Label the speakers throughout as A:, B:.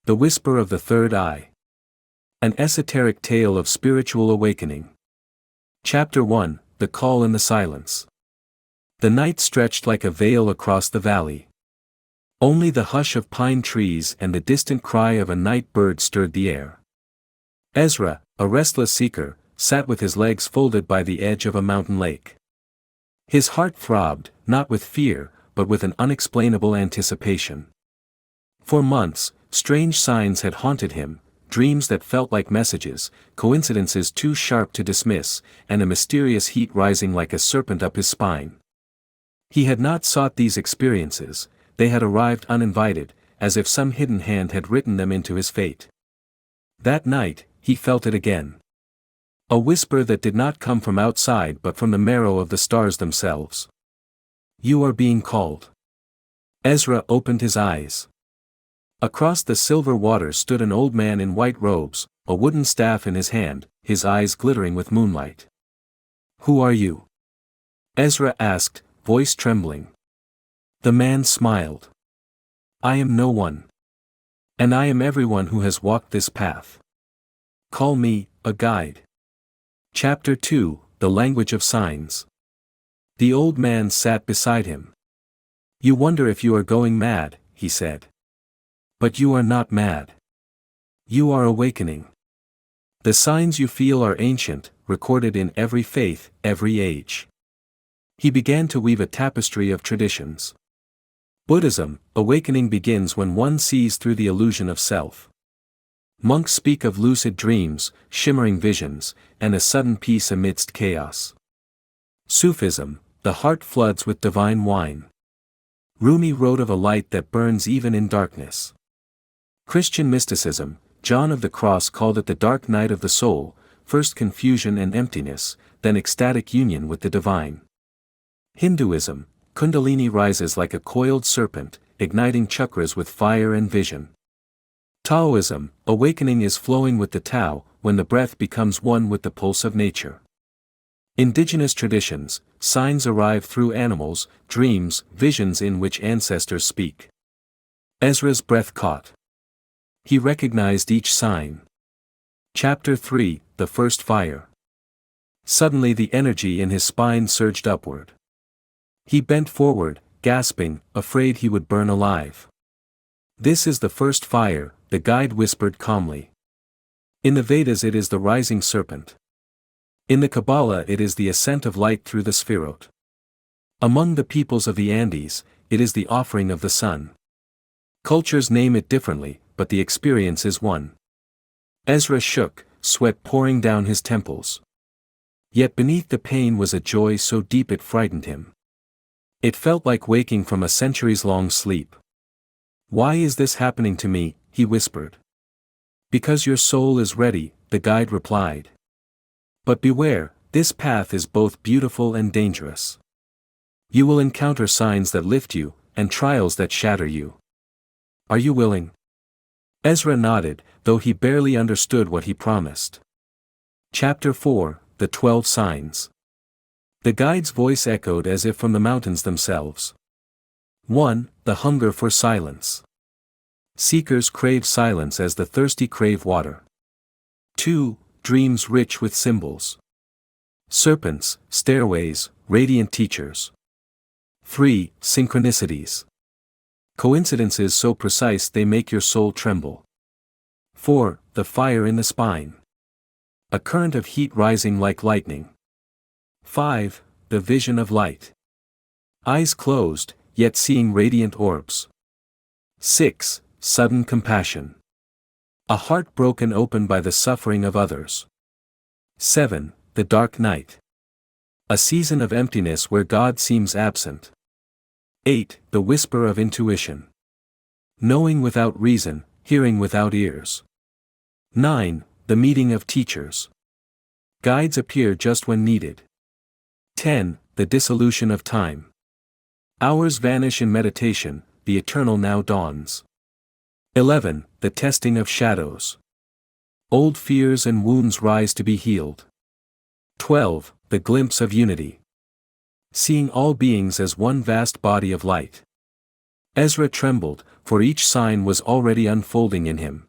A: The Whisper of the Third Eye. An Esoteric Tale of Spiritual Awakening. Chapter 1, The Call in the Silence. The night stretched like a veil across the valley. Only the hush of pine trees and the distant cry of a night bird stirred the air. Ezra, a restless seeker, sat with his legs folded by the edge of a mountain lake. His heart throbbed, not with fear, but with an unexplainable anticipation. For months, strange signs had haunted him, dreams that felt like messages, coincidences too sharp to dismiss, and a mysterious heat rising like a serpent up his spine. He had not sought these experiences, they had arrived uninvited, as if some hidden hand had written them into his fate. That night, he felt it again. A whisper that did not come from outside but from the marrow of the stars themselves. "You are being called." Ezra opened his eyes. Across the silver waters stood an old man in white robes, a wooden staff in his hand, his eyes glittering with moonlight. "Who are you?" Ezra asked, voice trembling. The man smiled. "I am no one. And I am everyone who has walked this path. Call me, a guide." Chapter 2, The Language of Signs. The old man sat beside him. "You wonder if you are going mad," he said. "But you are not mad. You are awakening. The signs you feel are ancient, recorded in every faith, every age." He began to weave a tapestry of traditions. Buddhism, awakening begins when one sees through the illusion of self. Monks speak of lucid dreams, shimmering visions, and a sudden peace amidst chaos. Sufism, the heart floods with divine wine. Rumi wrote of a light that burns even in darkness. Christian mysticism, John of the Cross called it the dark night of the soul, first confusion and emptiness, then ecstatic union with the divine. Hinduism, Kundalini rises like a coiled serpent, igniting chakras with fire and vision. Taoism, awakening is flowing with the Tao, when the breath becomes one with the pulse of nature. Indigenous traditions, signs arrive through animals, dreams, visions in which ancestors speak. Ezra's breath caught. He recognized each sign. Chapter 3, The First Fire. Suddenly the energy in his spine surged upward. He bent forward, gasping, afraid he would burn alive. "This is the first fire," the guide whispered calmly. "In the Vedas it is the rising serpent. In the Kabbalah it is the ascent of light through the Sphirot. Among the peoples of the Andes, it is the offering of the sun. Cultures name it differently, but the experience is one." Ezra shook, sweat pouring down his temples. Yet beneath the pain was a joy so deep it frightened him. It felt like waking from a centuries-long sleep. "Why is this happening to me?" he whispered. "Because your soul is ready," the guide replied. "But beware, this path is both beautiful and dangerous. You will encounter signs that lift you, and trials that shatter you. Are you willing?" Ezra nodded, though he barely understood what he promised. Chapter 4, The 12 Signs. The guide's voice echoed as if from the mountains themselves. 1. The hunger for silence. Seekers crave silence as the thirsty crave water. 2. Dreams rich with symbols. Serpents, stairways, radiant teachers. 3. Synchronicities. Coincidences so precise they make your soul tremble. 4. The fire in the spine. A current of heat rising like lightning. 5. The vision of light. Eyes closed, yet seeing radiant orbs. 6. Sudden compassion. A heart broken open by the suffering of others. 7. The dark night. A season of emptiness where God seems absent. 8. The whisper of intuition. Knowing without reason, hearing without ears. 9. The meeting of teachers. Guides appear just when needed. 10. The dissolution of time. Hours vanish in meditation, the eternal now dawns. 11. The testing of shadows. Old fears and wounds rise to be healed. 12. The glimpse of unity. Seeing all beings as one vast body of light. Ezra trembled, for each sign was already unfolding in him.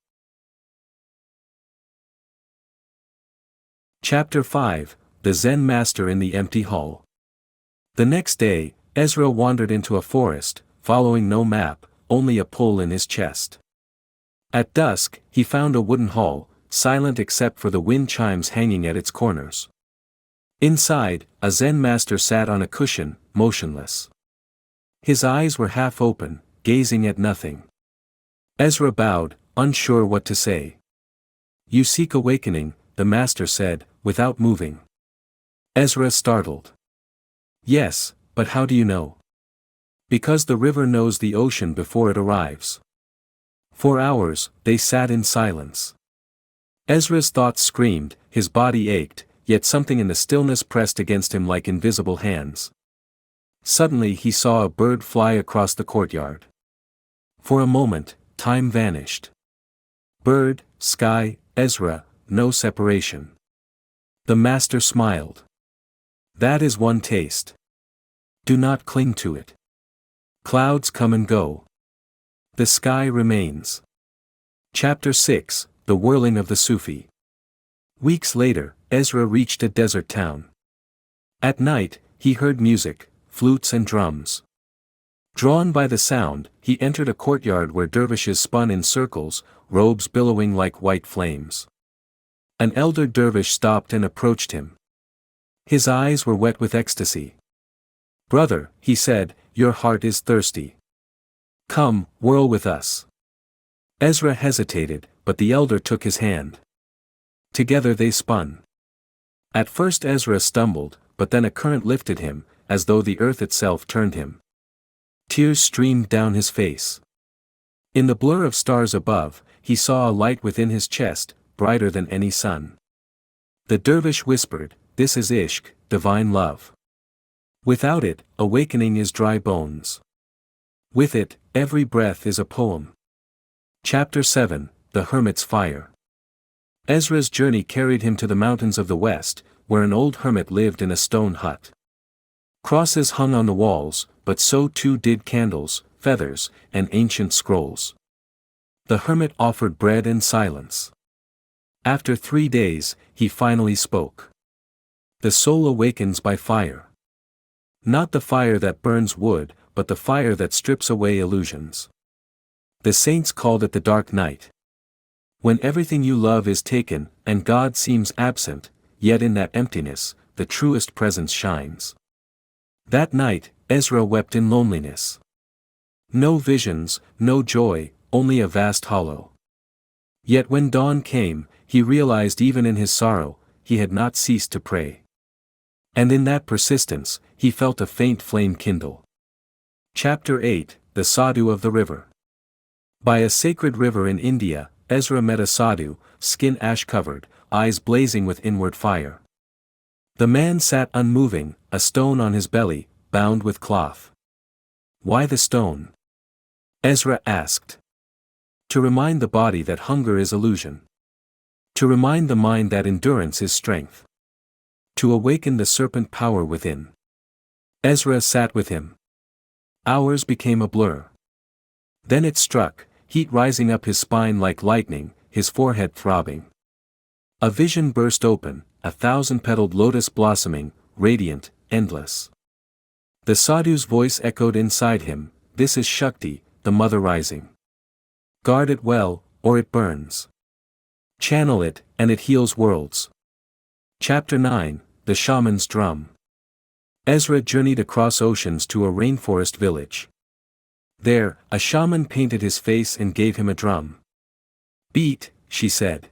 A: Chapter 5, The Zen Master in the Empty Hall. The next day, Ezra wandered into a forest, following no map, only a pull in his chest. At dusk, he found a wooden hall, silent except for the wind chimes hanging at its corners. Inside, a Zen master sat on a cushion, motionless. His eyes were half open, gazing at nothing. Ezra bowed, unsure what to say. "You seek awakening," the master said, without moving. Ezra startled. "Yes, but how do you know?" "Because the river knows the ocean before it arrives." For hours, they sat in silence. Ezra's thoughts screamed, his body ached, yet something in the stillness pressed against him like invisible hands. Suddenly he saw a bird fly across the courtyard. For a moment, time vanished. Bird, sky, Ezra, no separation. The master smiled. "That is one taste. Do not cling to it. Clouds come and go. The sky remains." Chapter 6, The Whirling of the Sufi. Weeks later, Ezra reached a desert town. At night, he heard music, flutes and drums. Drawn by the sound, he entered a courtyard where dervishes spun in circles, robes billowing like white flames. An elder dervish stopped and approached him. His eyes were wet with ecstasy. "Brother," he said, "your heart is thirsty. Come, whirl with us." Ezra hesitated, but the elder took his hand. Together they spun. At first Ezra stumbled, but then a current lifted him, as though the earth itself turned him. Tears streamed down his face. In the blur of stars above, he saw a light within his chest, brighter than any sun. The dervish whispered, "This is Ishq, divine love. Without it, awakening is dry bones. With it, every breath is a poem." Chapter 7, The Hermit's Fire. Ezra's journey carried him to the mountains of the west, where an old hermit lived in a stone hut. Crosses hung on the walls, but so too did candles, feathers, and ancient scrolls. The hermit offered bread and silence. After 3 days, he finally spoke. "The soul awakens by fire. Not the fire that burns wood, but the fire that strips away illusions. The saints called it the dark night. When everything you love is taken, and God seems absent, yet in that emptiness, the truest presence shines." That night, Ezra wept in loneliness. No visions, no joy, only a vast hollow. Yet when dawn came, he realized even in his sorrow, he had not ceased to pray. And in that persistence, he felt a faint flame kindle. Chapter 8, The Sadhu of the River. By a sacred river in India, Ezra met a sadhu, skin ash-covered, eyes blazing with inward fire. The man sat unmoving, a stone on his belly, bound with cloth. "Why the stone?" Ezra asked. "To remind the body that hunger is illusion. To remind the mind that endurance is strength. To awaken the serpent power within." Ezra sat with him. Hours became a blur. Then it struck, heat rising up his spine like lightning, his forehead throbbing. A vision burst open, a 1,000-petaled lotus blossoming, radiant, endless. The sadhu's voice echoed inside him, "This is Shakti, the mother rising. Guard it well, or it burns. Channel it, and it heals worlds." Chapter 9, The Shaman's Drum. Ezra journeyed across oceans to a rainforest village. There, a shaman painted his face and gave him a drum. "Beat," she said.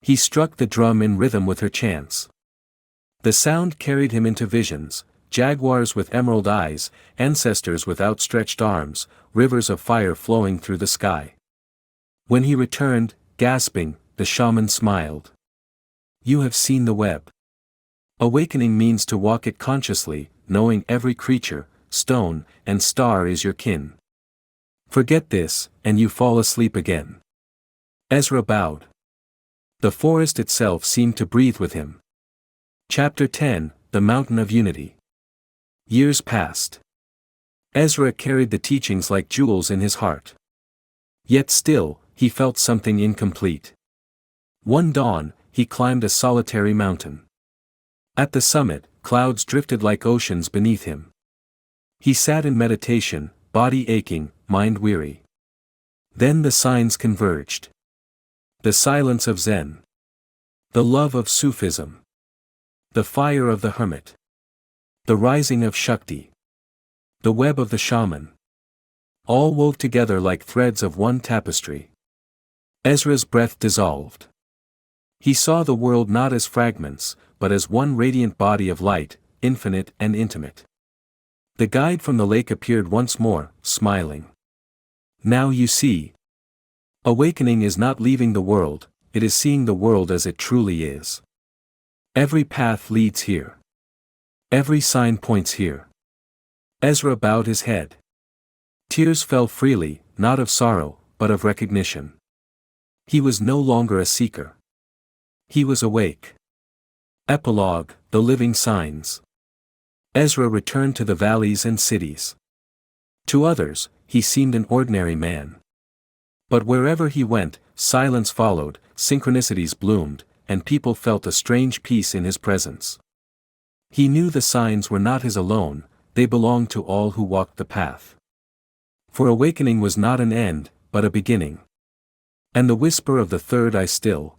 A: He struck the drum in rhythm with her chants. The sound carried him into visions, jaguars with emerald eyes, ancestors with outstretched arms, rivers of fire flowing through the sky. When he returned, gasping, the shaman smiled. "You have seen the web. Awakening means to walk it consciously, knowing every creature, stone, and star is your kin. Forget this, and you fall asleep again." Ezra bowed. The forest itself seemed to breathe with him. Chapter 10, The Mountain of Unity. Years passed. Ezra carried the teachings like jewels in his heart. Yet still, he felt something incomplete. One dawn, he climbed a solitary mountain. At the summit, clouds drifted like oceans beneath him. He sat in meditation, body aching, mind weary. Then the signs converged. The silence of Zen. The love of Sufism. The fire of the hermit. The rising of Shakti. The web of the shaman. All wove together like threads of one tapestry. Ezra's breath dissolved. He saw the world not as fragments, but as one radiant body of light, infinite and intimate. The guide from the lake appeared once more, smiling. Now you see. Awakening is not leaving the world, it is seeing the world as it truly is. Every path leads here. Every sign points here. Ezra bowed his head. Tears fell freely, not of sorrow, but of recognition. He was no longer a seeker. He was awake. Epilogue: The living signs. Ezra returned to the valleys and cities. To others, he seemed an ordinary man. But wherever he went, silence followed, synchronicities bloomed, and people felt a strange peace in his presence. He knew the signs were not his alone, they belonged to all who walked the path. For awakening was not an end, but a beginning. And the whisper of the third eye still,